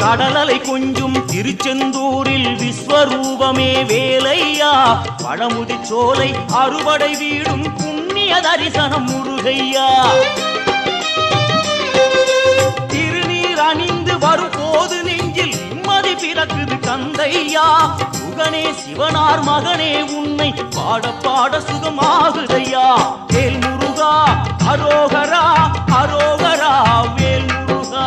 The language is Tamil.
கடலலை கொஞ்சும் திருச்செந்தூரில் விஸ்வரூபமே வேலையா பழமுதி சோலை அறுபடை வீடும் புண்ணிய தரிசனம் முருகையா திருநீர் அணிந்து வரும் போது நெஞ்சில் நிம்மதி பிறக்குது கந்தையா சுகனே சிவனார் மகனே உன்னை பாட பாட சுகமாகுதையா வேல் முருகா அரோகரா அரோகரா வேல் முருகா